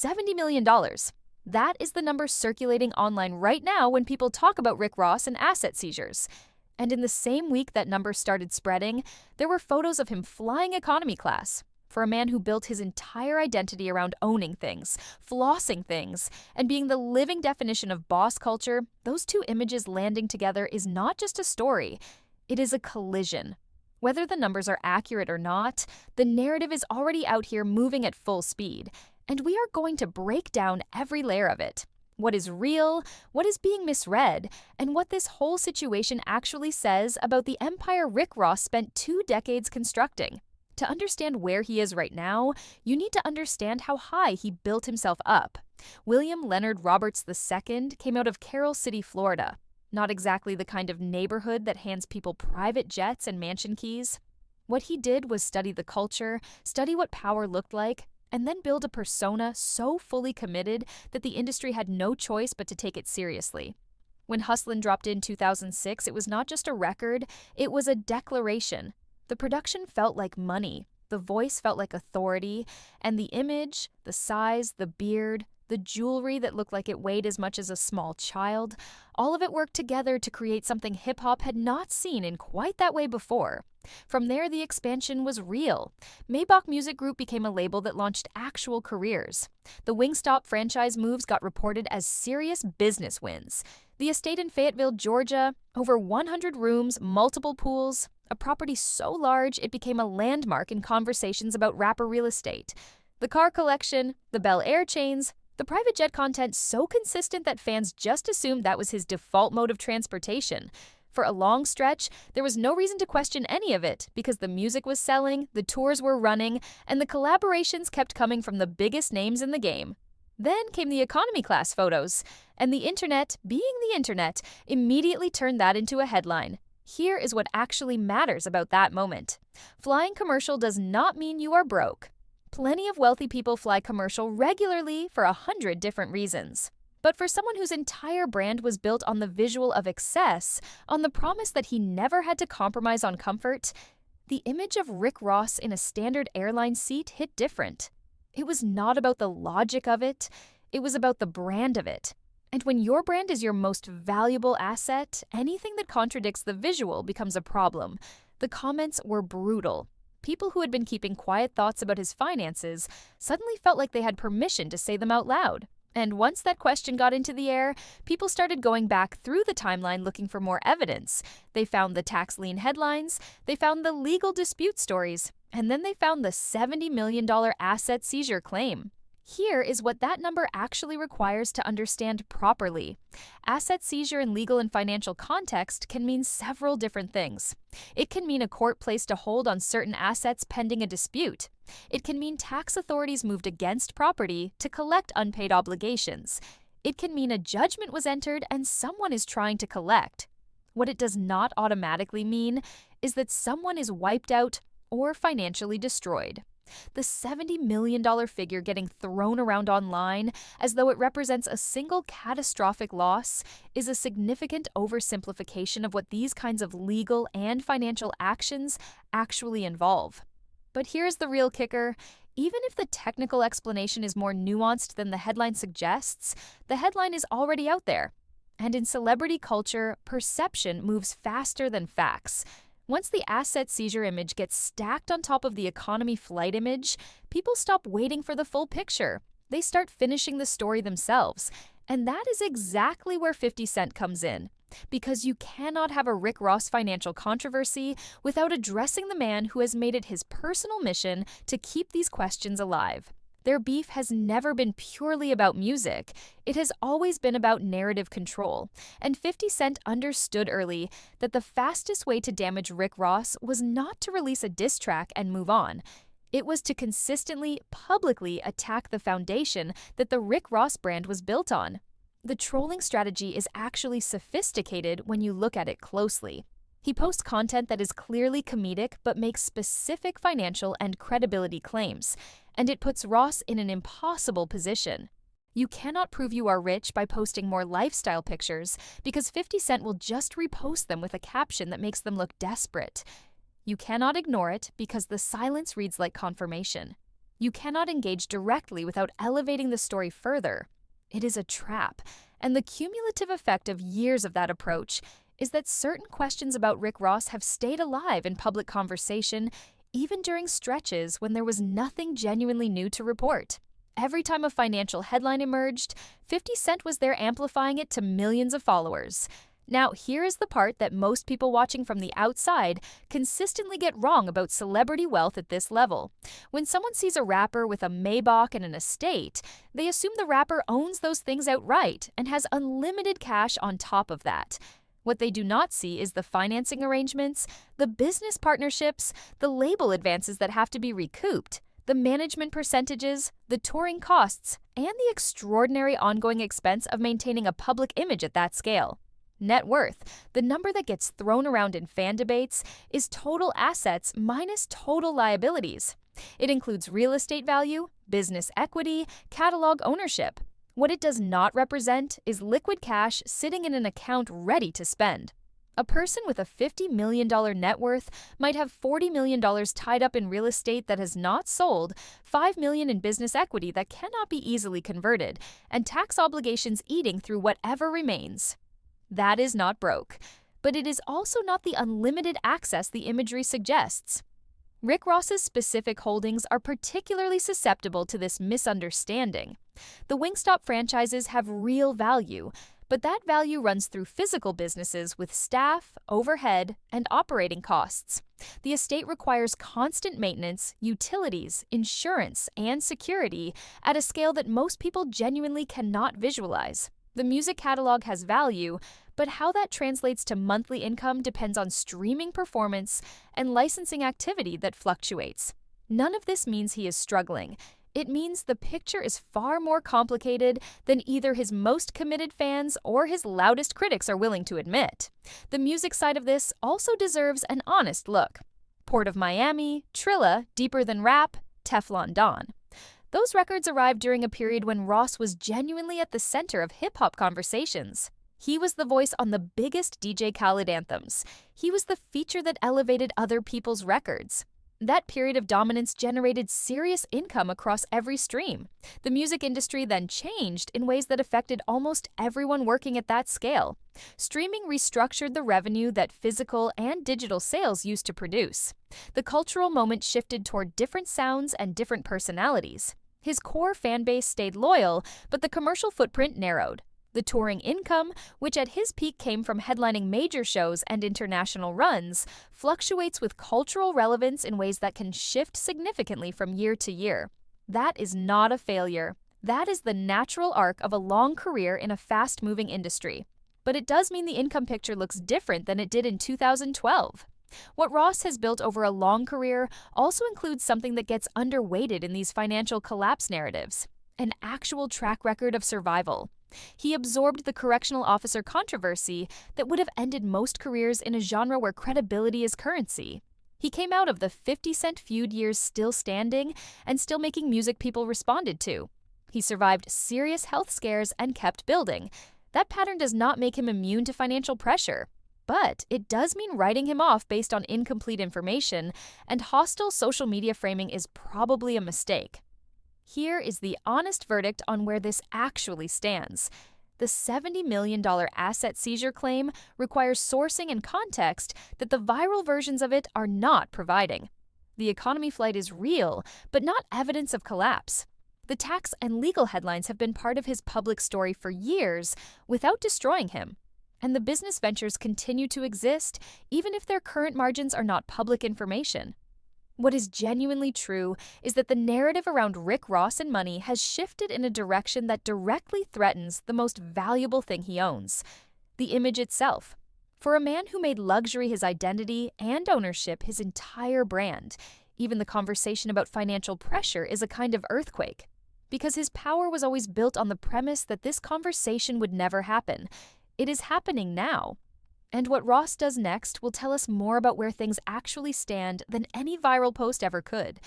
$70 million. That is the number circulating online right now when people talk about Rick Ross and asset seizures. And in the same week that number started spreading, there were photos of him flying economy class. For a man who built his entire identity around owning things, flossing things, and being the living definition of boss culture, those two images landing together is not just a story, it is a collision. Whether the numbers are accurate or not, the narrative is already out here moving at full speed, and we are going to break down every layer of it. What is real, what is being misread, and what this whole situation actually says about the empire Rick Ross spent 2 decades constructing. To understand where he is right now, you need to understand how high he built himself up. William Leonard Roberts II came out of Carroll City, Florida. Not exactly the kind of neighborhood that hands people private jets and mansion keys. What he did was study the culture, study what power looked like, and then build a persona so fully committed that the industry had no choice but to take it seriously. When Hustlin' dropped in 2006, it was not just a record, it was a declaration. The production felt like money, the voice felt like authority, and the image, the size, the beard, the jewelry that looked like it weighed as much as a small child, all of it worked together to create something hip-hop had not seen in quite that way before. From there, the expansion was real. Maybach Music Group became a label that launched actual careers. The Wingstop franchise moves got reported as serious business wins. The estate in Fayetteville, Georgia, over 100 rooms, multiple pools, a property so large it became a landmark in conversations about rapper real estate. The car collection, the Bel Air chains, the private jet content so consistent that fans just assumed that was his default mode of transportation. For a long stretch, there was no reason to question any of it because the music was selling, the tours were running, and the collaborations kept coming from the biggest names in the game. Then came the economy class photos, and the internet, being the internet, immediately turned that into a headline. Here is what actually matters about that moment. Flying commercial does not mean you are broke. Plenty of wealthy people fly commercial regularly for 100 different reasons. But for someone whose entire brand was built on the visual of excess, on the promise that he never had to compromise on comfort, the image of Rick Ross in a standard airline seat hit different. It was not about the logic of it, it was about the brand of it. And when your brand is your most valuable asset, anything that contradicts the visual becomes a problem. The comments were brutal. People who had been keeping quiet thoughts about his finances suddenly felt like they had permission to say them out loud. And once that question got into the air, people started going back through the timeline looking for more evidence. They found the tax lien headlines, they found the legal dispute stories, and then they found the $70 million asset seizure claim. Here is what that number actually requires to understand properly. Asset seizure in legal and financial context can mean several different things. It can mean a court placed a hold on certain assets pending a dispute. It can mean tax authorities moved against property to collect unpaid obligations. It can mean a judgment was entered and someone is trying to collect. What it does not automatically mean is that someone is wiped out or financially destroyed. The $70 million figure getting thrown around online as though it represents a single catastrophic loss is a significant oversimplification of what these kinds of legal and financial actions actually involve. But here's the real kicker. Even if the technical explanation is more nuanced than the headline suggests, the headline is already out there. And in celebrity culture, perception moves faster than facts. Once the asset seizure image gets stacked on top of the economy flight image, people stop waiting for the full picture. They start finishing the story themselves. And that is exactly where 50 Cent comes in. Because you cannot have a Rick Ross financial controversy without addressing the man who has made it his personal mission to keep these questions alive. Their beef has never been purely about music. It has always been about narrative control. And 50 Cent understood early that the fastest way to damage Rick Ross was not to release a diss track and move on. It was to consistently, publicly attack the foundation that the Rick Ross brand was built on. The trolling strategy is actually sophisticated when you look at it closely. He posts content that is clearly comedic but makes specific financial and credibility claims, and it puts Ross in an impossible position. You cannot prove you are rich by posting more lifestyle pictures because 50 Cent will just repost them with a caption that makes them look desperate. You cannot ignore it because the silence reads like confirmation. You cannot engage directly without elevating the story further. It is a trap, and the cumulative effect of years of that approach is that certain questions about Rick Ross have stayed alive in public conversation even during stretches when there was nothing genuinely new to report. Every time a financial headline emerged, 50 Cent was there amplifying it to millions of followers. Now, here is the part that most people watching from the outside consistently get wrong about celebrity wealth at this level. When someone sees a rapper with a Maybach and an estate, they assume the rapper owns those things outright and has unlimited cash on top of that. What they do not see is the financing arrangements, the business partnerships, the label advances that have to be recouped, the management percentages, the touring costs, and the extraordinary ongoing expense of maintaining a public image at that scale. Net worth, the number that gets thrown around in fan debates, is total assets minus total liabilities. It includes real estate value, business equity, catalog ownership. What it does not represent is liquid cash sitting in an account ready to spend. A person with a $50 million net worth might have $40 million tied up in real estate that has not sold, $5 million in business equity that cannot be easily converted, and tax obligations eating through whatever remains. That is not broke, but it is also not the unlimited access the imagery suggests. Rick Ross's specific holdings are particularly susceptible to this misunderstanding. The Wingstop franchises have real value, but that value runs through physical businesses with staff, overhead, and operating costs. The estate requires constant maintenance, utilities, insurance, and security at a scale that most people genuinely cannot visualize. The music catalog has value, but how that translates to monthly income depends on streaming performance and licensing activity that fluctuates. None of this means he is struggling. It means the picture is far more complicated than either his most committed fans or his loudest critics are willing to admit. The music side of this also deserves an honest look. Port of Miami, Trilla, Deeper Than Rap, Teflon Don. Those records arrived during a period when Ross was genuinely at the center of hip-hop conversations. He was the voice on the biggest DJ Khaled anthems. He was the feature that elevated other people's records. That period of dominance generated serious income across every stream. The music industry then changed in ways that affected almost everyone working at that scale. Streaming restructured the revenue that physical and digital sales used to produce. The cultural moment shifted toward different sounds and different personalities. His core fan base stayed loyal, but the commercial footprint narrowed. The touring income, which at his peak came from headlining major shows and international runs, fluctuates with cultural relevance in ways that can shift significantly from year to year. That is not a failure. That is the natural arc of a long career in a fast-moving industry. But it does mean the income picture looks different than it did in 2012. What Ross has built over a long career also includes something that gets underweighted in these financial collapse narratives: an actual track record of survival. He absorbed the correctional officer controversy that would have ended most careers in a genre where credibility is currency. He came out of the 50 Cent feud years still standing and still making music people responded to. He survived serious health scares and kept building. That pattern does not make him immune to financial pressure. But it does mean writing him off based on incomplete information, and hostile social media framing is probably a mistake. Here is the honest verdict on where this actually stands. The $70 million asset seizure claim requires sourcing and context that the viral versions of it are not providing. The economy flight is real, but not evidence of collapse. The tax and legal headlines have been part of his public story for years without destroying him. And the business ventures continue to exist even if their current margins are not public information. What is genuinely true is that the narrative around Rick Ross and money has shifted in a direction that directly threatens the most valuable thing he owns: the image itself. For a man who made luxury his identity and ownership his entire brand, even the conversation about financial pressure is a kind of earthquake. Because his power was always built on the premise that this conversation would never happen. It is happening now. And what Ross does next will tell us more about where things actually stand than any viral post ever could.